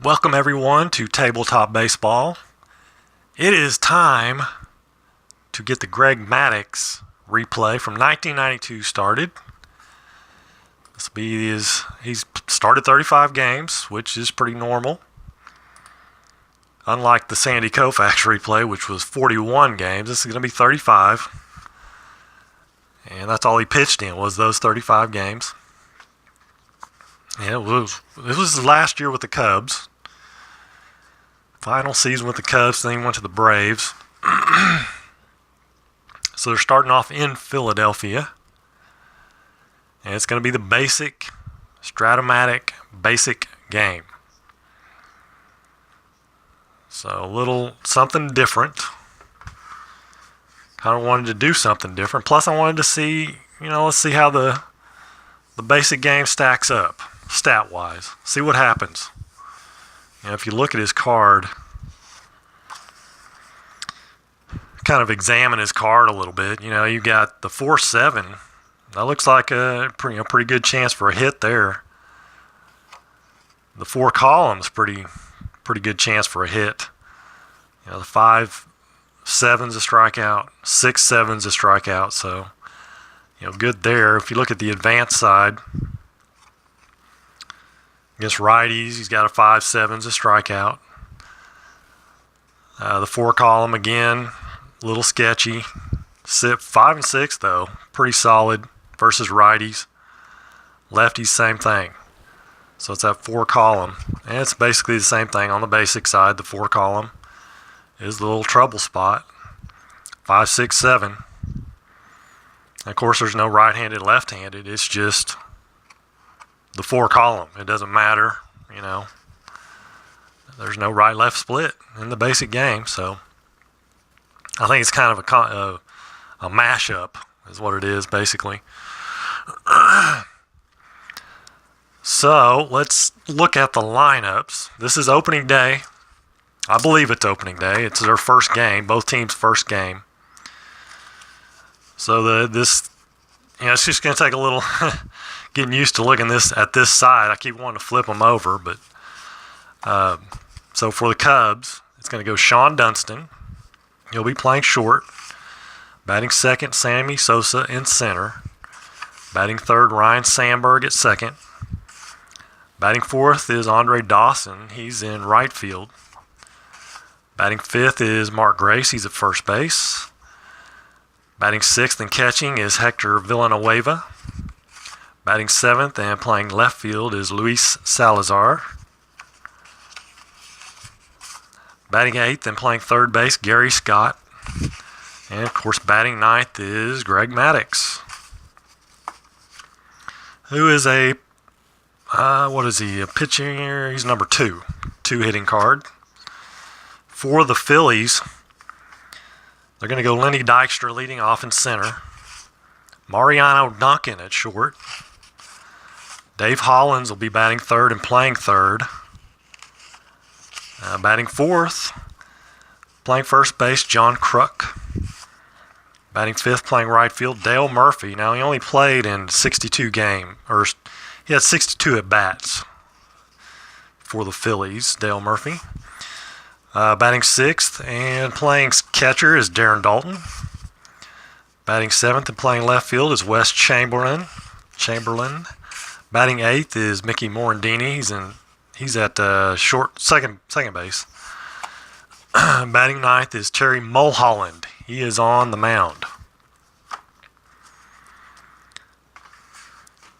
Welcome everyone to Tabletop Baseball. It is time to get the Greg Maddux replay from 1992 started. This will be he's started 35 games, which is pretty normal. Unlike the Sandy Koufax replay, which was 41 games, this is going to be 35. And that's all he pitched in, was those 35 games. Yeah, it was his last year with the Cubs. Final season with the Cubs, then he went to the Braves. So they're starting off in Philadelphia. And it's going to be the basic, Stratomatic basic game. So a little something different. Kind of wanted to do something different. Plus I wanted to see, let's see how the basic game stacks up, stat-wise. See what happens. If you look at his card, kind of examine his card a little bit. You got the 4-7. That looks like a pretty good chance for a hit there. The 4 columns, pretty good chance for a hit. The 5-7's a strikeout, 6-7's a strikeout. So, good there. If you look at the advanced side, against righties, he's got a 5-7's a strikeout. The 4 column again, a little sketchy. 5 and 6 though, pretty solid versus righties. Lefties, same thing. So it's that 4 column, and it's basically the same thing on the basic side. The 4 column is the little trouble spot. 5, 6, 7. And of course, there's no right-handed, left-handed. It's just the 4 column. It doesn't matter, There's no right-left split in the basic game, so I think it's kind of a mashup is what it is, basically. So let's look at the lineups. This is opening day. I believe it's opening day. It's their first game, both teams' first game. So it's just going to take a little getting used to looking at this side. I keep wanting to flip them over, but so for the Cubs, it's going to go Sean Dunston. He'll be playing short. Batting second, Sammy Sosa in center. Batting third, Ryan Sandberg at second. Batting fourth is Andre Dawson. He's in right field. Batting fifth is Mark Grace. He's at first base. Batting sixth and catching is Hector Villanueva. Batting seventh and playing left field is Luis Salazar. Batting eighth and playing third base, Gary Scott. And, of course, batting ninth is Greg Maddux, who is a pitcher? He's number 2 hitting card. For the Phillies, they're going to go Lenny Dykstra leading off in center. Mariano Duncan at short. Dave Hollins will be batting third and playing third. Batting fourth, playing first base, John Kruk. Batting fifth, playing right field, Dale Murphy. Now, he only played in 62 games, or he had 62 at-bats for the Phillies, Dale Murphy. Batting sixth and playing catcher is Darren Dalton. Batting seventh and playing left field is Wes Chamberlain. Batting eighth is Mickey Morandini. He's at short second base. Batting ninth is Terry Mulholland. He is on the mound.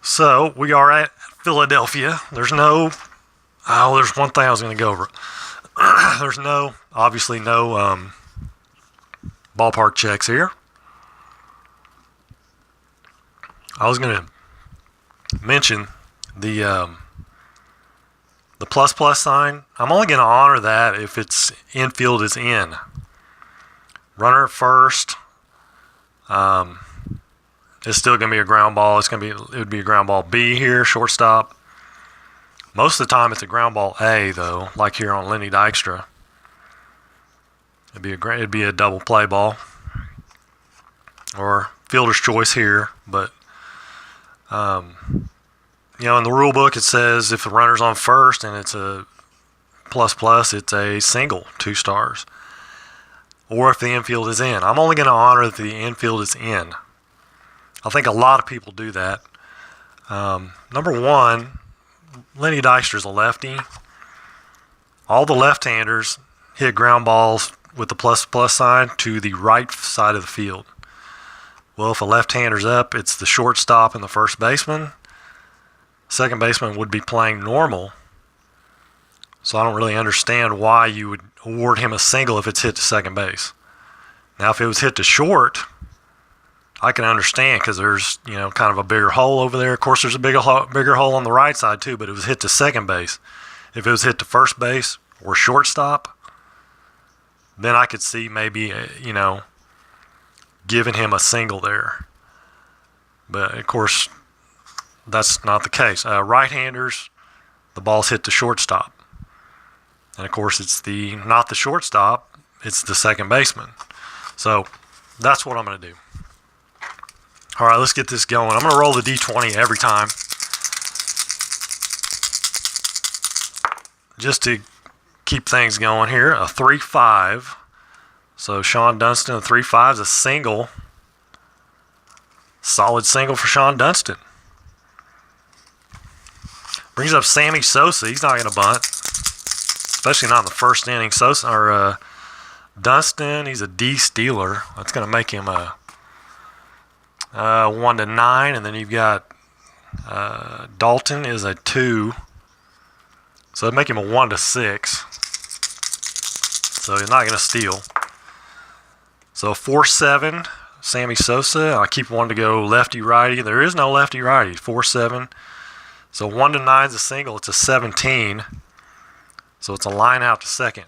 So we are at Philadelphia. There's one thing I was going to go over. There's obviously no ballpark checks here. I was going to mention the plus sign. I'm only going to honor that if its infield is in. Runner at first. It's still going to be a ground ball. It would be a ground ball B here, shortstop. Most of the time it's a ground ball A though, like here on Lenny Dykstra. It'd be a double play ball or fielder's choice here, but in the rule book it says if the runner's on first and it's a it's a single, 2 stars. Or if the infield is in. I'm only going to honor if the infield is in. I think a lot of people do that. Number one, Lenny Dykstra's a lefty. All the left-handers hit ground balls with the plus sign to the right side of the field. Well, if a left-hander's up, it's the shortstop and the first baseman. Second baseman would be playing normal. So I don't really understand why you would award him a single if it's hit to second base. Now, if it was hit to short, I can understand because there's, kind of a bigger hole over there. Of course, there's a bigger hole on the right side too, but it was hit to second base. If it was hit to first base or shortstop, then I could see maybe, giving him a single there. But, of course, that's not the case. Right-handers, the ball's hit to shortstop. And, of course, it's not the shortstop, it's the second baseman. So that's what I'm going to do. All right, let's get this going. I'm going to roll the D20 every time. Just to keep things going here, a 3-5. So Sean Dunston, a 3-5 is a single. Solid single for Sean Dunston. Brings up Sammy Sosa. He's not going to bunt, especially not in the first inning. Dunston, he's a D stealer. That's going to make him a 1-9, and then you've got Dalton is a 2. So it'd make him a 1-6. So he's not going to steal. So 4-7, Sammy Sosa. I keep wanting to go lefty-righty. There is no lefty-righty. 4-7. So 1-9 is a single. It's a 17. So it's a line out to second.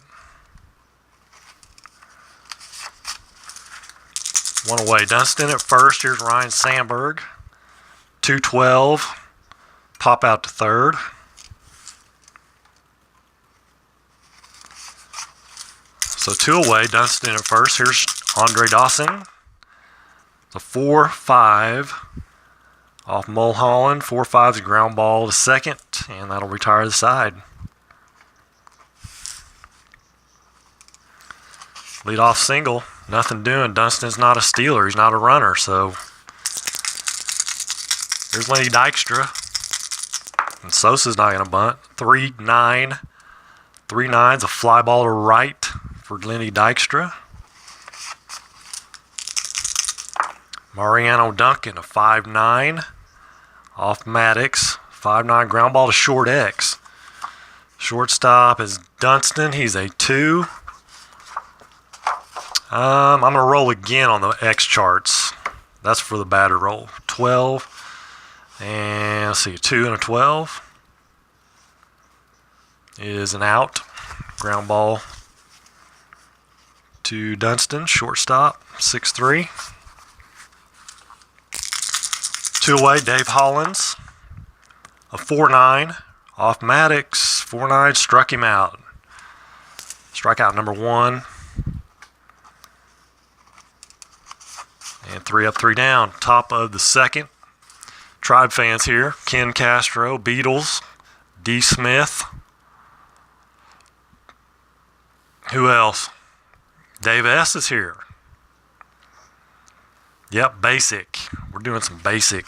One away. Dunston at first. Here's Ryan Sandberg. 2-12. Pop out to third. So 2 away. Dunston at first. Here's Andre Dawson. It's a 4-5 off Mulholland. 4-5 is a ground ball to second, and that'll retire the side. Lead off single. Nothing doing. Dunston's not a stealer. He's not a runner. So here's Lenny Dykstra. And Sosa's not going to bunt. 3-9. 3-9's a fly ball to right for Lenny Dykstra. Mariano Duncan, a 5-9 off Maddux. 5-9 ground ball to short X. Shortstop is Dunston. He's a 2. I'm going to roll again on the X charts. That's for the batter roll. 12. And let's see, a 2 and a 12 is an out. Ground ball to Dunston, shortstop, 6-3. 2 away, Dave Hollins. A 4-9 off Maddux. 4-9 struck him out. Strikeout number 1. And 3 up, 3 down. Top of the second. Tribe fans here. Ken Castro, Beatles, D. Smith. Who else? Dave S. is here. Yep, basic. We're doing some basic.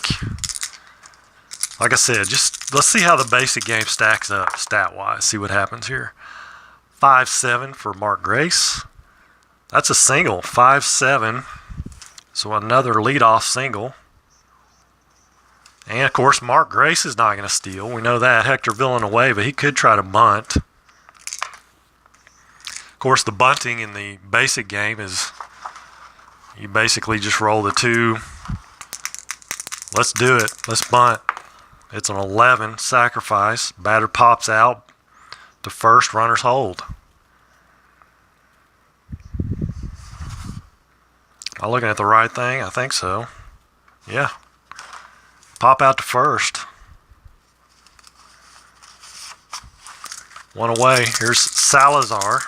Like I said, just let's see how the basic game stacks up stat-wise. See what happens here. 5-7 for Mark Grace. That's a single. 5-7. So another leadoff single. And, of course, Mark Grace is not going to steal. We know that. Hector Villanueva, he could try to bunt. Of course, the bunting in the basic game is you basically just roll the 2. Let's do it. Let's bunt. It's an 11 sacrifice. Batter pops out to first. Runners hold. Am I looking at the right thing? I think so. Yeah. Pop out to first. 1 away. Here's Salazar.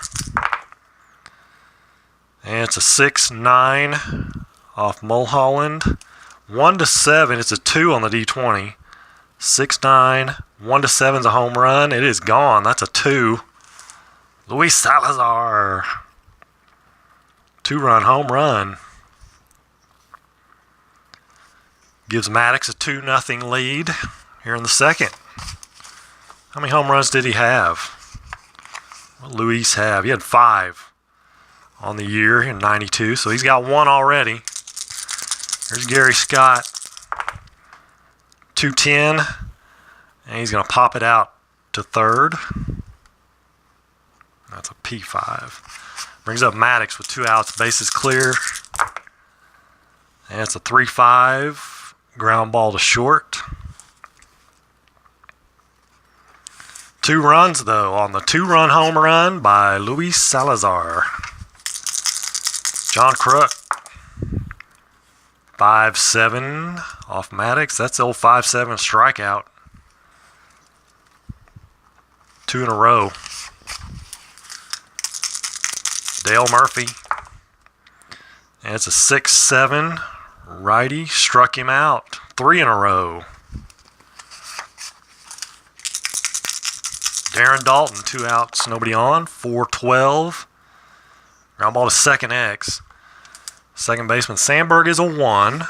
And it's a 6-9 off Mulholland. 1-7. It's a 2 on the D20. 6-9. 1-7's a home run. It is gone. That's a 2. Luis Salazar. 2-run home run. Gives Maddux a 2-0 lead here in the second. How many home runs did he have? What did Luis have? He had 5 on the year in 92, so he's got 1 already. There's Gary Scott. 210, and he's going to pop it out to third. That's a P5. Brings up Maddux with 2 outs, bases clear. And it's a 3-5, ground ball to short. 2 runs, though, on the 2-run home run by Luis Salazar. John Kruk. 5-7 off Maddux. That's the old 5-7 strikeout. 2 in a row. Dale Murphy. And it's a 6-7 righty. Struck him out. 3 in a row. Darren Dalton, 2 outs, nobody on. 4-12. Ground ball to second X. Second baseman Sandberg is a 1. And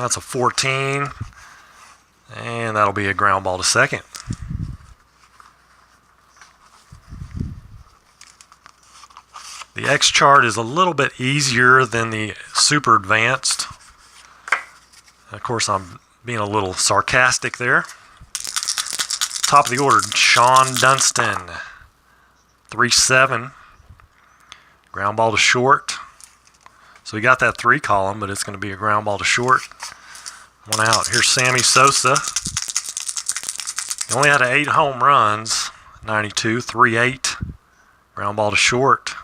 that's a 14. And that'll be a ground ball to second. The X chart is a little bit easier than the super advanced. Of course, I'm being a little sarcastic there. Top of the order, Sean Dunston. 3-7. Ground ball to short. So we got that 3 column, but it's going to be a ground ball to short. 1 out. Here's Sammy Sosa. He only had 8 home runs. 92, 3-8. Ground ball to short.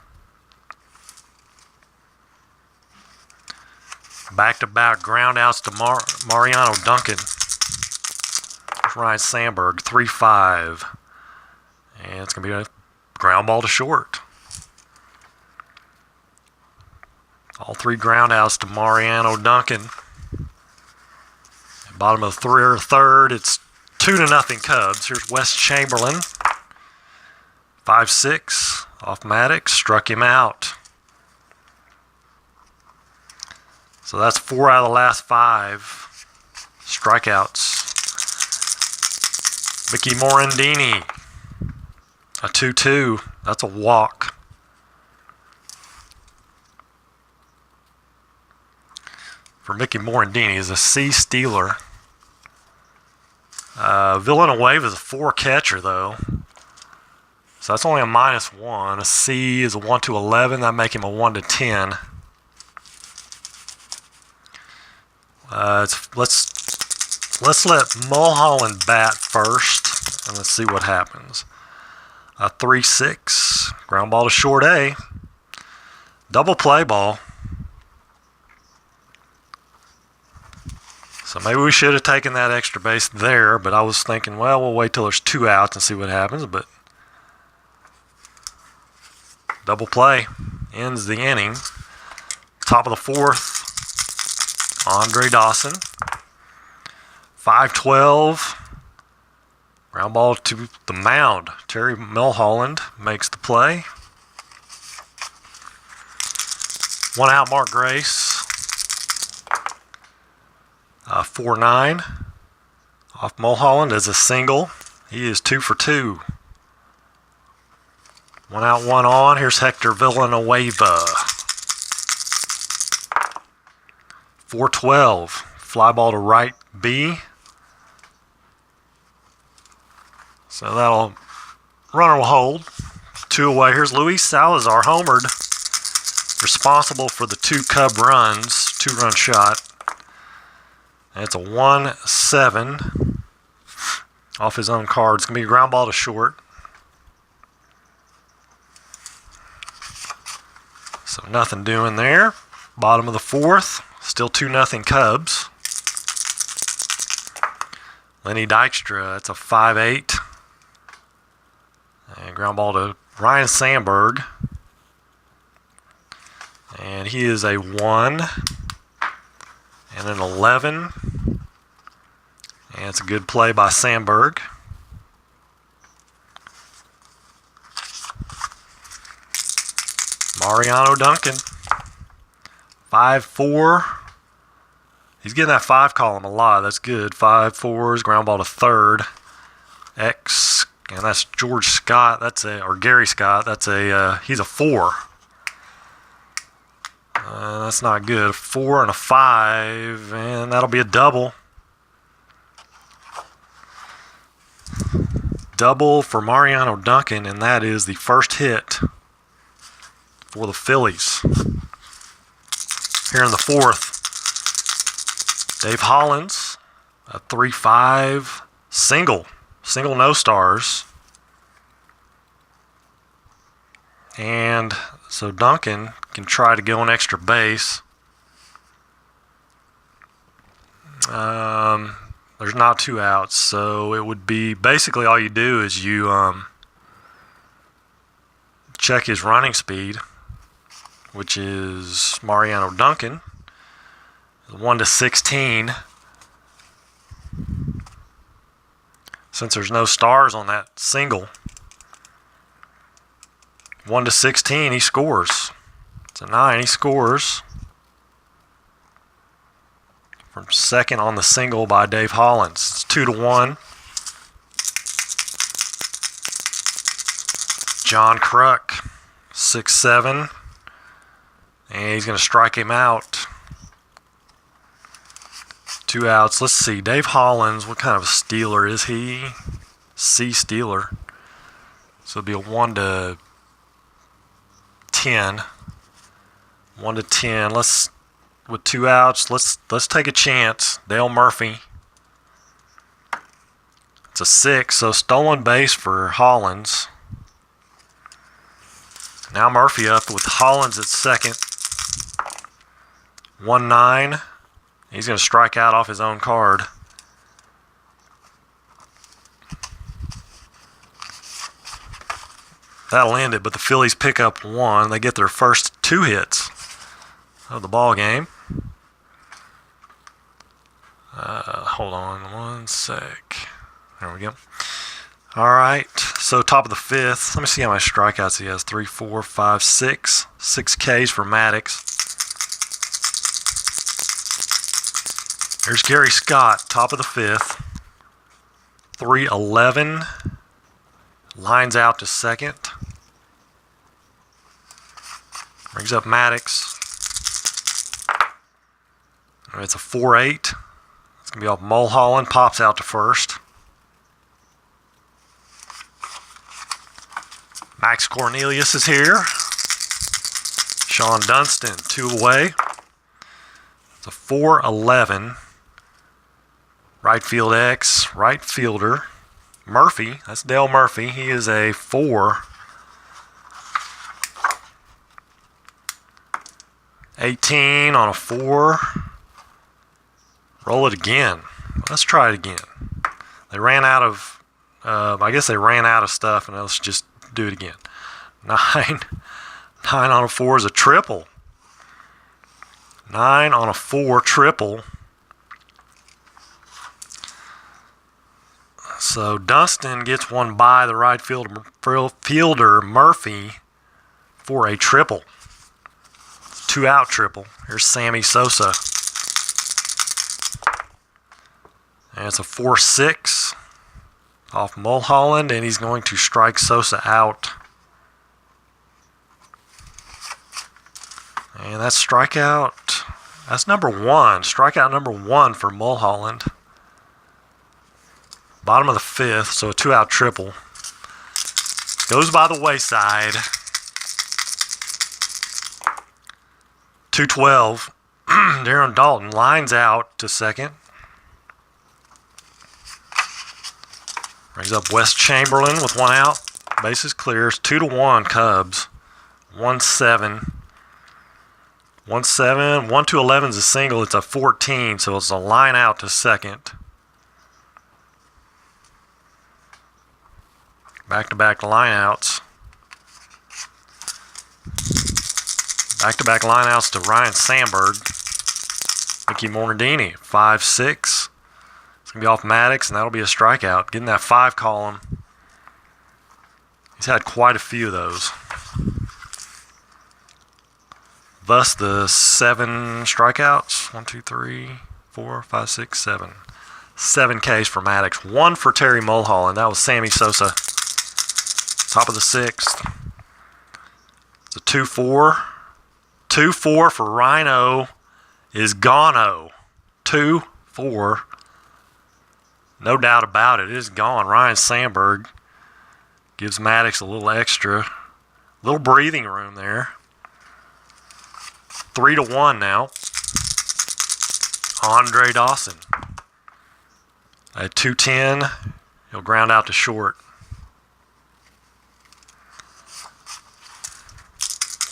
Back-to-back ground outs to Mariano Duncan. There's Ryan Sandberg, 3-5. And it's going to be a ground ball to short. All 3 ground outs to Mariano Duncan. Bottom of the third, it's 2-0 Cubs. Here's Wes Chamberlain. 5-6 off Maddux, struck him out. So that's 4 out of the last 5 strikeouts. Mickey Morandini, a 2-2. That's a walk. For Mickey Morandini is a C stealer. Villanueva is a 4 catcher, though. So that's only a -1. A C is a 1-11. That make him a 1-10. Let's let Mulholland bat first, and let's see what happens. A 3-6, ground ball to short A. Double play ball. So maybe we should have taken that extra base there, but I was thinking, well, we'll wait till there's 2 outs and see what happens. But double play ends the inning. Top of the 4th, Andre Dawson. 5-12. Ground ball to the mound. Terry Mulholland makes the play. 1 out, Mark Grace. 4-9 off Mulholland as a single. He is 2 for 2. 1 out, 1 on. Here's Hector Villanueva. 4-12. Fly ball to right B. So that'll runner will hold. 2 away. Here's Luis Salazar, homered. Responsible for the 2 Cub runs. 2-run shot. And it's a 1-7 off his own card. It's going to be a ground ball to short. So nothing doing there. Bottom of the 4th. Still 2-0 Cubs. Lenny Dykstra, that's a 5-8. And ground ball to Ryan Sandberg. And he is a 1 and an 11. And it's a good play by Sandberg. Mariano Duncan. 5-4. He's getting that 5 column a lot. That's good. 5-4s, ground ball to third. X, and that's George Scott. Or Gary Scott. He's a 4. That's not good. A 4 and a 5, and that'll be a double. Double for Mariano Duncan, and that is the first hit for the Phillies. Here in the fourth, Dave Hollins, a 3-5 single no stars. And so Duncan can try to go an extra base. There's not 2 outs, so it would be basically all you do is you check his running speed, which is Mariano Duncan, 1-16. Since there's no stars on that single, 1-16, he scores. It's a 9, he scores. From second on the single by Dave Hollins. It's 2-1. John Kruk, 6-7. And he's going to strike him out. 2 outs. Let's see. Dave Hollins, what kind of a stealer is he? C stealer. So it'll be a 1-10. 1-10. With 2 outs, let's take a chance. Dale Murphy. It's a 6, so stolen base for Hollins. Now Murphy up with Hollins at second. 1-9. He's going to strike out off his own card. That'll end it, but the Phillies pick up 1. They get their first 2 hits of the ball game. Hold on 1 sec. There we go. All right, so top of the 5th. Let me see how many strikeouts he has. 3, 4, 5, 6. 6 Ks for Maddux. There's Gary Scott, top of the 5th. 3-11. Lines out to second. Brings up Maddux. It's a 4-8. It's going to be off Mulholland. Pops out to first. Max Cornelius is here. Sean Dunston, 2 away. It's a 4-11. Right field X. Right fielder. Murphy. That's Dale Murphy. He is a 4. 18 on a 4. Roll it again. Let's try it again. They ran out of, I guess they ran out of stuff, and let's just do it again. 9 on a 4 is a triple. 9 on a 4 triple. So Dunston gets one by the right fielder Murphy for a triple. 2-out triple. Here's Sammy Sosa. And it's a 4-6 off Mulholland, and he's going to strike Sosa out. And that's strikeout. That's number 1. Strikeout number 1 for Mulholland. Bottom of the 5th, so a 2-out triple. Goes by the wayside. 2-12. Darren Dalton lines out to second. Brings up Wes Chamberlain with 1 out. Bases clears. 2-1 Cubs. 1-7. 1-7. 1-11 is a single. It's a 14, so it's a line out to second. Back-to-back lineouts. Back-to-back lineouts to Ryan Sandberg. Mickey Mornardini, 5-6. It's going to be off Maddux, and that'll be a strikeout. Getting that 5 column. He's had quite a few of those. Thus the 7 strikeouts. 1, 2, 3, 4, 5, 6, 7. 7 Ks for Maddux. 1 for Terry Mulholland. That was Sammy Sosa. Top of the 6th. It's a 2-4. 2-4 for Rhino is gone-o. 2-4. No doubt about it. It is gone. Ryan Sandberg gives Maddux a little extra. Little breathing room there. 3-1 now. Andre Dawson. At 2-10, he'll ground out to short.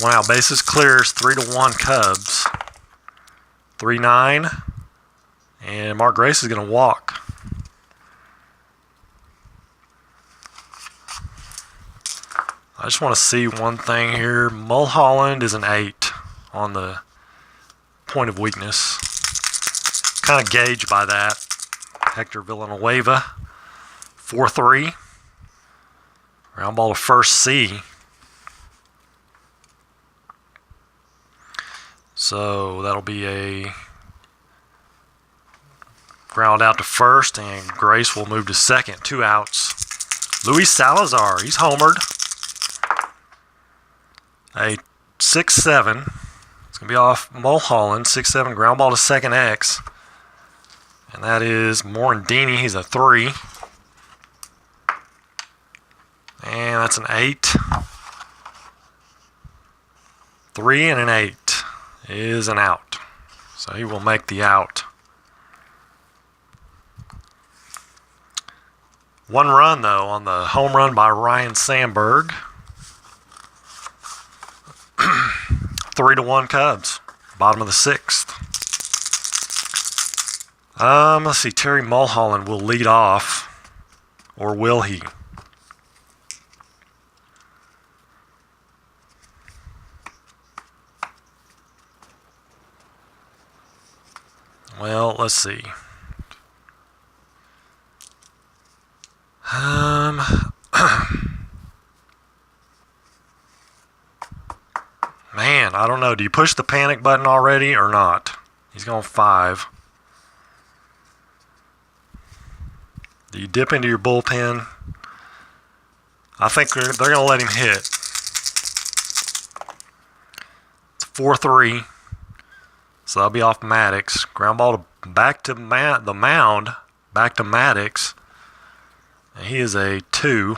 1 out, bases clears. 3-1 Cubs. 3-9, and Mark Grace is going to walk. I just want to see one thing here. Mulholland is an 8 on the point of weakness. Kind of gauged by that. Hector Villanueva, 4-3. Ground ball to first C. So that'll be a ground out to first, and Grace will move to second. 2 outs. Luis Salazar, he's homered. A 6-7. It's going to be off Mulholland. 6-7 ground ball to second X. And that is Morandini. He's a 3. And that's an 8. 3 and an 8 is an out. So he will make the out. 1 run, though, on the home run by Ryan Sandberg. 3-1 Cubs. Bottom of the 6th. Let's see. Terry Mulholland will lead off. Or will he? Well, let's see. Man, I don't know. Do you push the panic button already or not? He's going 5. Do you dip into your bullpen? I think they're going to let him hit. It's 4-3. So that'll be off Maddux. Ground ball back to the mound. Back to Maddux. And he is a 2.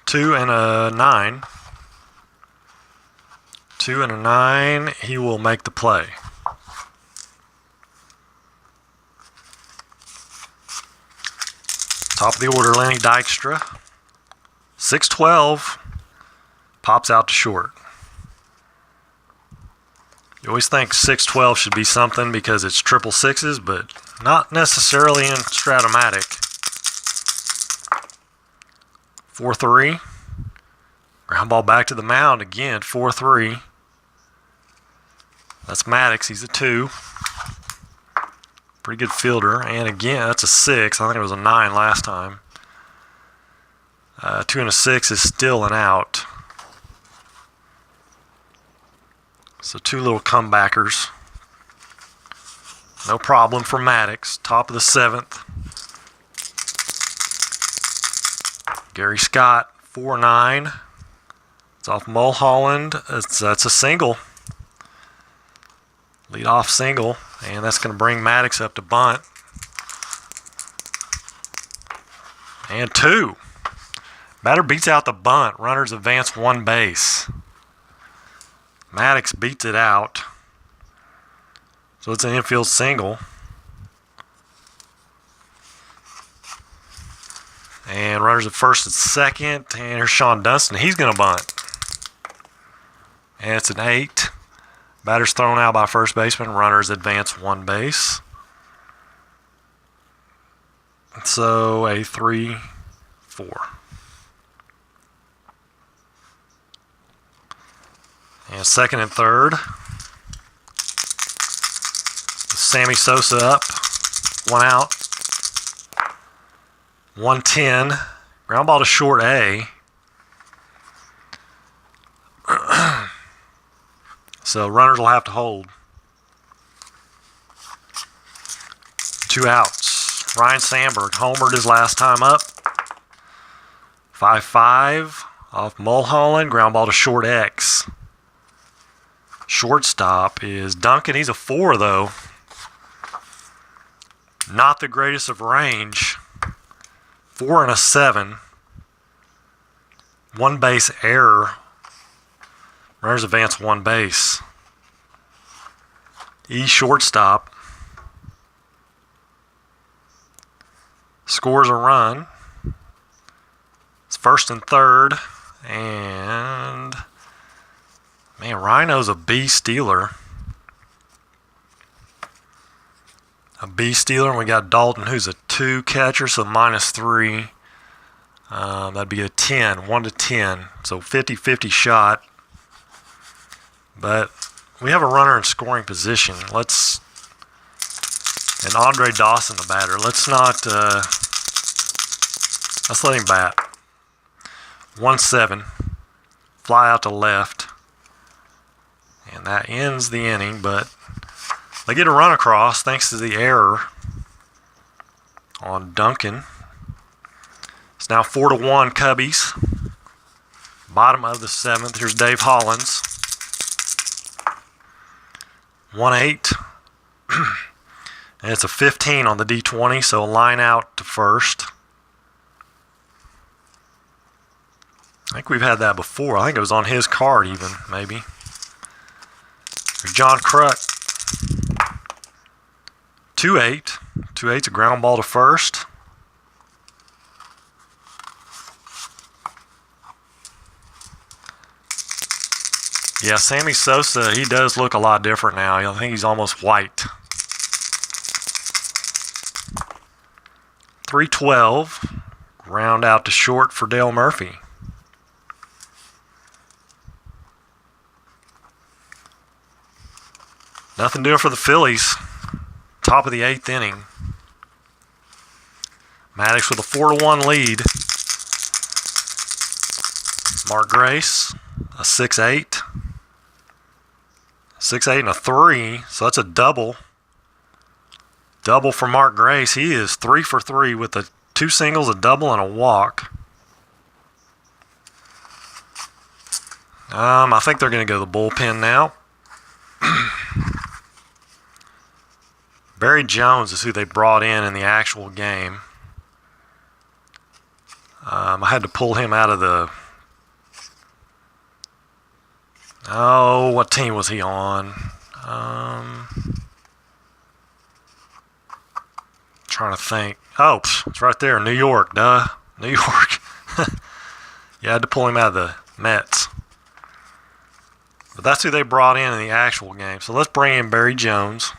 Two and a 9. 2 and a 9. He will make the play. Top of the order, Lenny Dykstra. 6-12. Pops out to short. You always think 6-12 should be something because it's triple sixes, but not necessarily in Stratomatic. 4-3. Ground ball back to the mound again. 4-3. That's Maddux. He's a 2. Pretty good fielder. And again, that's a 6. I think it was a 9 last time. 2 and a 6 is still an out. So 2 little comebackers. No problem for Maddux. Top of the 7th. Gary Scott, 4-9. It's off Mulholland. That's a single. Lead-off single. And that's going to bring Maddux up to bunt. And 2. Batter beats out the bunt. Runners advance 1 base. Maddux beats it out. So it's an infield single. And runners at first and second. And here's Sean Dunston. He's going to bunt. And it's an 8. Batter's thrown out by first baseman. Runners advance 1 base. So a 3-4. And second and third. Sammy Sosa up. 1 out. 1-10. Ground ball to short A. So runners will have to hold. 2 outs. Ryan Sandberg homered his last time up. 5-5 off Mulholland. Ground ball to short X. Shortstop is Duncan. He's a 4 though. Not the greatest of range. 4 and a 7. 1 base error. Runners advance 1 base. E shortstop. Scores a run. It's 1st and 3rd. And man, Rhino's a B stealer. A B stealer, and we got Dalton, who's a 2 catcher, so -3. That'd be a 10, 1 to 10. So 50-50 shot. But we have a runner in scoring position. And Andre Dawson, the batter. Let's let him bat. 1-7. Fly out to left. And that ends the inning, but they get a run across thanks to the error on Duncan. It's now 4-1 Cubbies. Bottom of the 7th. Here's Dave Hollins. 1-8. And it's a 15 on the D20, so a line out to first. I think we've had that before. I think it was on his card even, maybe. There's John Kruk. 2-8. 2-8's a ground ball to first. Yeah, Sammy Sosa, he does look a lot different now. I think he's almost white. 3-12. Round out to short for Dale Murphy. Nothing doing for the Phillies. Top of the 8th inning. Maddux with a 4-1 lead. Mark Grace, a 6-8. 6-8 and a 3, so that's a double. Double for Mark Grace. He is 3 for 3 with 2 singles, a double, and a walk. I think they're going to go to the bullpen now. Barry Jones is who they brought in the actual game. I had to pull him out of the... Oh, what team was he on? Trying to think. Oh, it's right there. New York, duh. New York. Yeah, I had to pull him out of the Mets. But that's who they brought in the actual game. So let's bring in Barry Jones.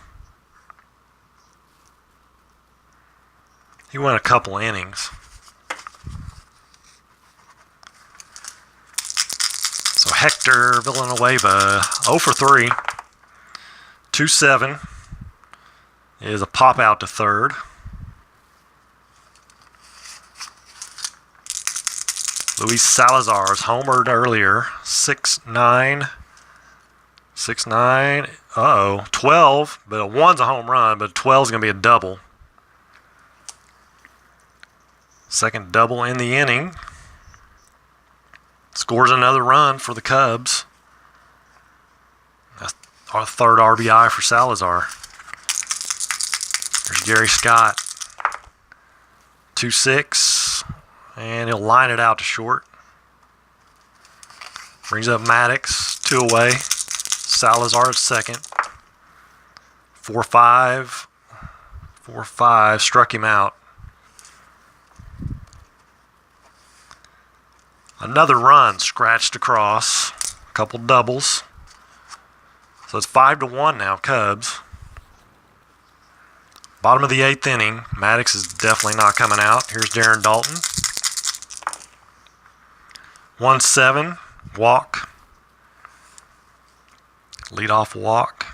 He went a couple innings. So Hector Villanueva, 0 for 3. 2-7 is a pop out to third. Luis Salazar's homered earlier. 6-9. 6-9. 12. But a 1's a home run, but 12's going to be a double. Second double in the inning. Scores another run for the Cubs. That's our 3rd RBI for Salazar. There's Gary Scott. 2-6. And he'll line it out to short. Brings up Maddux. 2 away. Salazar at second. 4-5. 4-5. Struck him out. Another run scratched across. A couple doubles. So it's 5-1 now, Cubs. Bottom of the 8th inning. Maddux is definitely not coming out. Here's Darren Dalton. 1-7. Walk. Leadoff walk.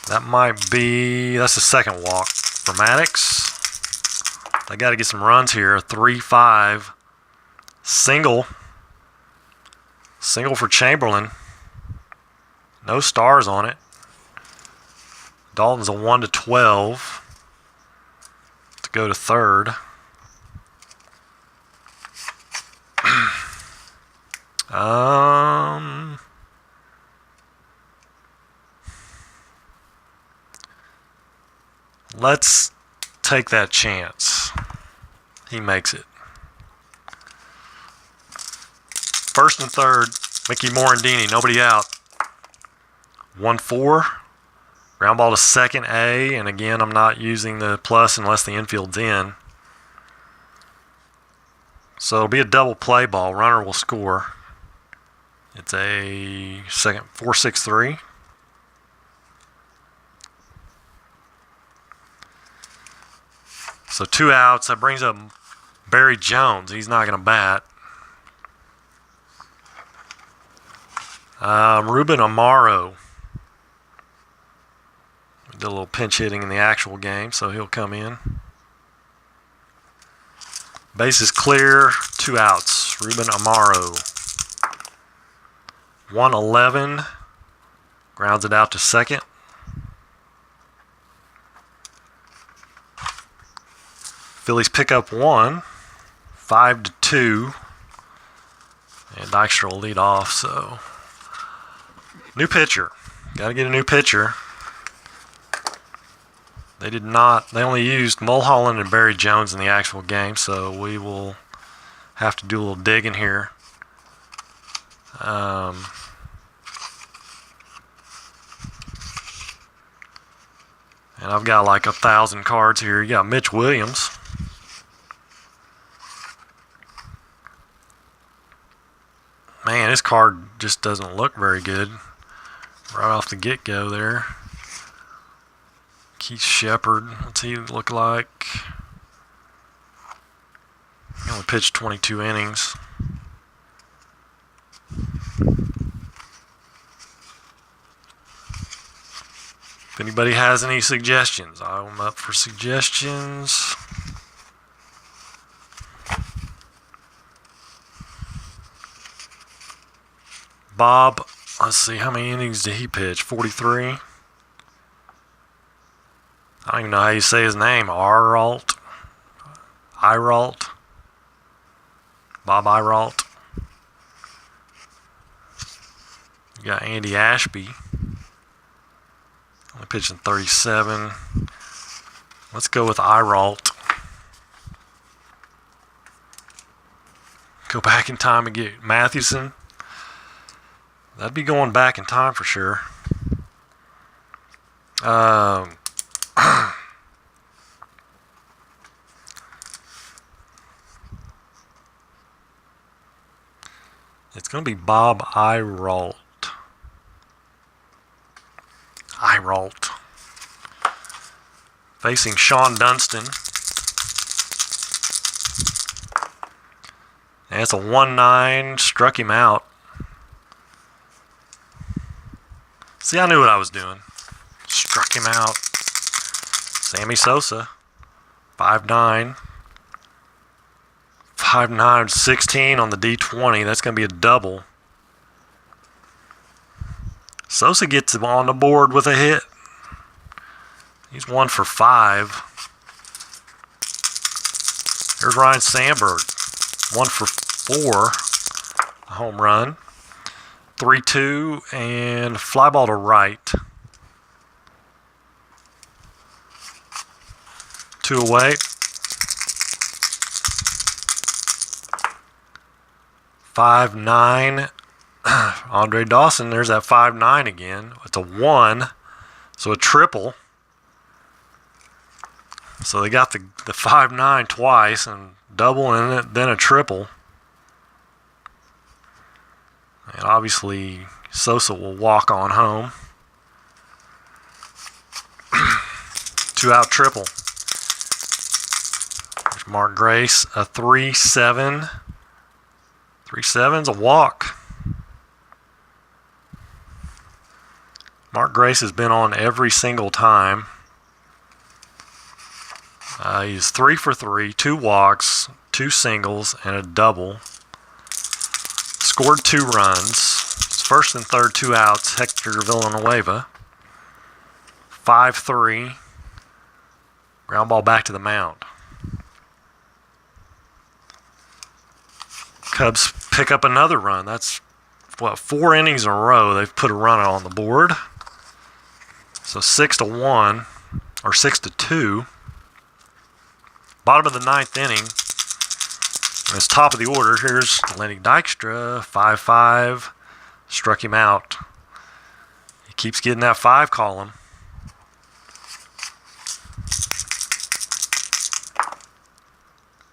That's the second walk for Maddux. They got to get some runs here. 3-5. Single. Single for Chamberlain. No stars on it. Dalton's a 1-12 to go to third. Let's take that chance. He makes it. First and third, Mickey Morandini, nobody out. 1-4. Ground ball to second A, and again, I'm not using the plus unless the infield's in. So it'll be a double play ball. Runner will score. It's a second 4-6-3. So 2 outs. That brings up Barry Jones. He's not going to bat. Ruben Amaro did a little pinch hitting in the actual game, so he'll come in. Base is clear. 2 outs. Ruben Amaro. 1-11. Grounds it out to second. Phillies pick up 1. 5-2. And Dykstra will lead off, so. New pitcher. Got to get a new pitcher. They only used Mulholland and Barry Jones in the actual game, so we will have to do a little digging here. And I've got like 1,000 cards here. You got Mitch Williams. Man, his card just doesn't look very good right off the get-go there. Keith Shepard, what's he look like? He only pitched 22 innings. If anybody has any suggestions, I'm up for suggestions. Bob, let's see, how many innings did he pitch? 43. I don't even know how you say his name. Iralt. Bob Iralt. You got Andy Ashby. Only pitching 37. Let's go with Iralt. Go back in time and get Mathewson. That'd be going back in time for sure. It's going to be Bob Iralt. Facing Sean Dunston. And it's a 1-9. Struck him out. See, I knew what I was doing. Struck him out. Sammy Sosa. 5-9. 5-9, 16 on the D20. That's going to be a double. Sosa gets him on the board with a hit. He's 1 for 5. There's Ryan Sandberg. 1 for 4. A home run. 3-2 and fly ball to right. 2 away. 5-9. Andre Dawson, there's that 5-9 again. It's a 1, so a triple. So they got the 5-9 twice and double and then a triple. And obviously Sosa will walk on home. 2-out triple. There's Mark Grace, a 3-7. 3-7's a walk. Mark Grace has been on every single time. He's 3 for 3, 2 walks, 2 singles, and a double. Scored 2 runs. It's first and third, 2 outs. Hector Villanueva. 5-3. Ground ball back to the mound. Cubs pick up another run. That's, 4 innings in a row they've put a run on the board. So 6-1, or 6-2. Bottom of the 9th inning. And it's top of the order. Here's Lenny Dykstra, 5-5. Struck him out. He keeps getting that 5 column.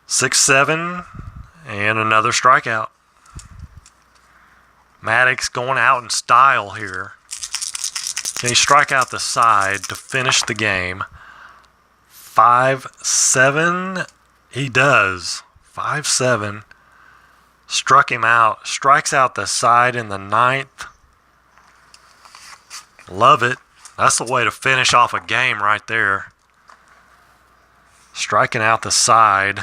Six, 7, and another strikeout. Maddux going out in style here. Can he strike out the side to finish the game? 5-7. He does. 5-7. Struck him out. Strikes out the side in the 9th. Love it. That's the way to finish off a game right there. Striking out the side.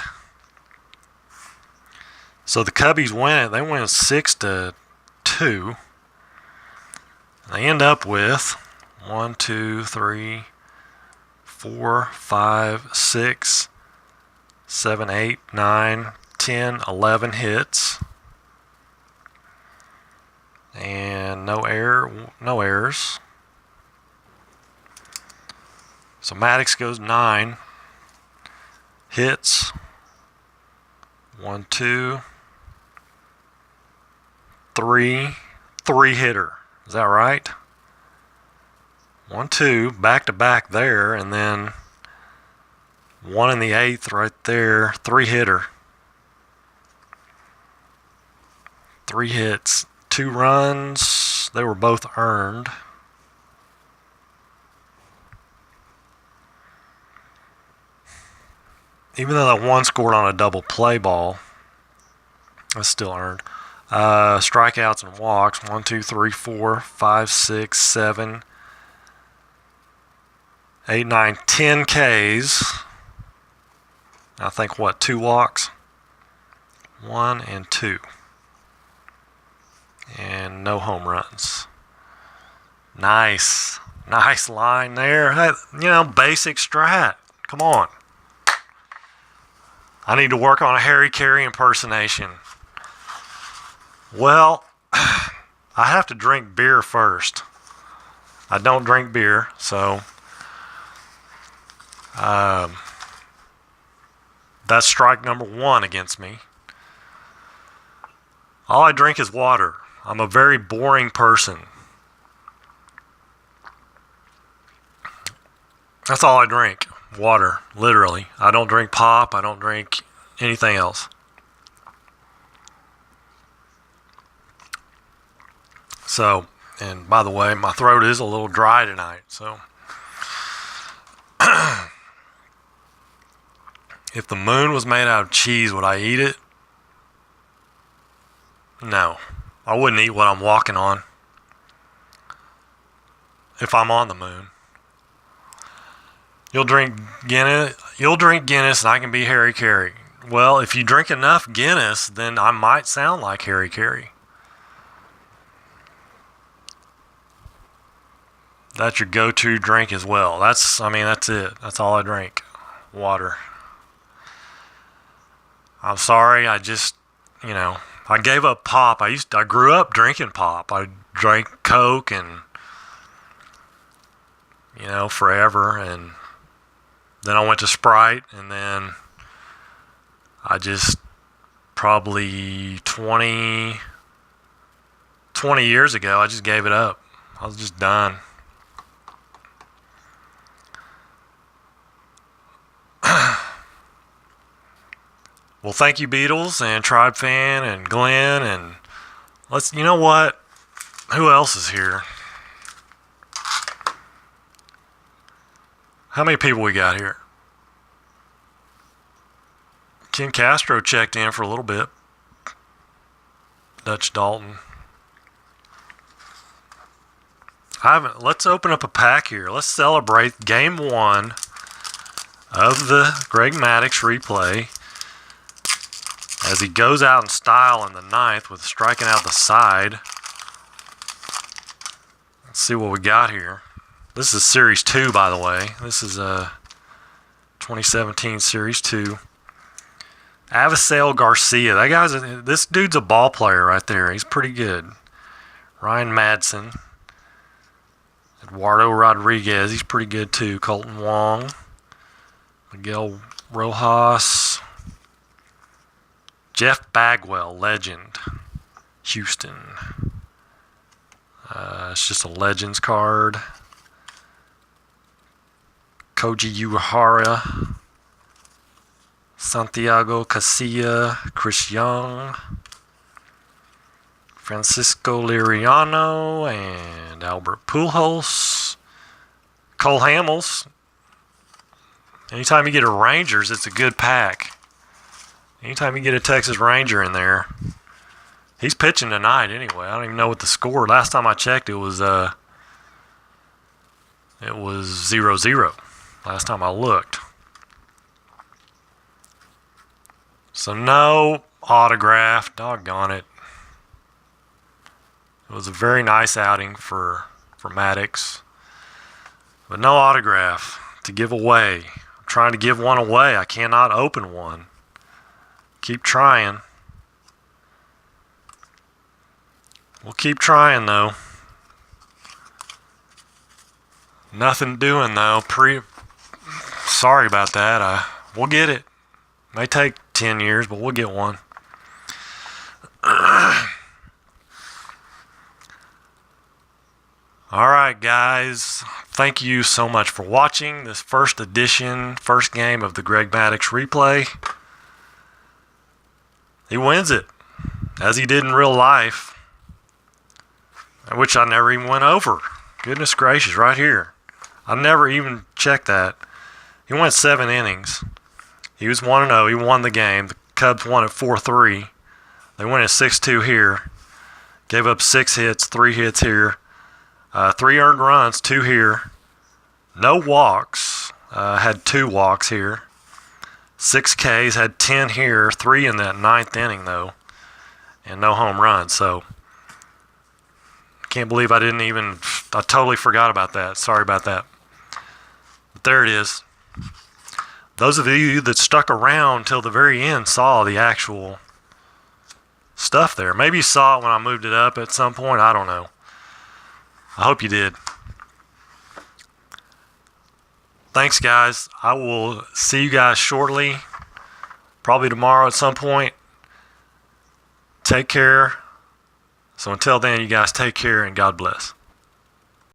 So the Cubbies win it. They win 6-2. They end up with 1, 2, 3, 4, 5, 6, 7, 8, 9, 10, 11 hits. And no errors. So Maddux goes 9 hits. 1, 2, 3 hitter. Is that right? 1, 2, back to back there, and then 1 in the 8th right there, 3 hitter. 3 hits, 2 runs. They were both earned. Even though that 1 scored on a double play ball, that's still earned. Strikeouts and walks, 1, 2, 3, 4, 5, 6, 7, 8, 9, 10 Ks. I think 2 walks? 1 and 2. And no home runs. Nice line there. Basic strat. Come on. I need to work on a Harry Carey impersonation. Well, I have to drink beer first. I don't drink beer, so that's strike number 1 against me. All I drink is water. I'm a very boring person. That's all I drink. Water, literally. I don't drink pop. I don't drink anything else. So, and by the way, my throat is a little dry tonight. So, if the moon was made out of cheese, would I eat it? No. I wouldn't eat what I'm walking on if I'm on the moon. You'll drink Guinness, and I can be Harry Carey. Well, if you drink enough Guinness, then I might sound like Harry Carey. That's your go-to drink as well. That's it. That's all I drink. Water. I'm sorry, I just, I gave up pop. I grew up drinking pop. I drank Coke and, forever, and then I went to Sprite, and then I just probably 20 years ago, I just gave it up. I was just done. Well, thank you, Beatles and Tribe Fan and Glenn, and you know what? Who else is here? How many people we got here? Ken Castro checked in for a little bit. Dutch Dalton. Let's open up a pack here. Let's celebrate Game 1 of the Greg Maddux replay as he goes out in style in the ninth with striking out the side. Let's see what we got here. This is Series 2, by the way. This is 2017 Series 2. Avisail Garcia. This dude's a ball player right there. He's pretty good. Ryan Madsen. Eduardo Rodriguez. He's pretty good too. Colton Wong. Miguel Rojas. Jeff Bagwell, legend. Houston. It's just a Legends card. Koji Uehara. Santiago Casilla, Chris Young, Francisco Liriano, and Albert Pujols. Cole Hamels. Anytime you get a Rangers, it's a good pack. Anytime you get a Texas Ranger in there. He's pitching tonight anyway. I don't even know what the score. Last time I checked, it was 0-0. Last time I looked. So no autograph. Doggone it. It was a very nice outing for Maddux. But no autograph to give away. I'm trying to give one away. I cannot open one. Keep trying. We'll keep trying though. Nothing doing though. Sorry about that. We'll get it. May take 10 years, but we'll get one. Alright guys, thank you so much for watching this first game of the Greg Maddux replay. He wins it, as he did in real life, which I never even went over. Goodness gracious, right here. I never even checked that. He went 7 innings. He was 1-0. He won the game. The Cubs won at 4-3. They went at 6-2 here. Gave up 6 hits, 3 hits here. 3 earned runs, 2 here. No walks. Had 2 walks here. 6 Ks, had 10 here. 3 in that 9th inning, though. And no home runs. So, can't believe I totally forgot about that. Sorry about that. But there it is. Those of you that stuck around till the very end saw the actual stuff there. Maybe you saw it when I moved it up at some point. I don't know. I hope you did. Thanks, guys. I will see you guys shortly. Probably tomorrow at some point. Take care. So until then, you guys take care and God bless.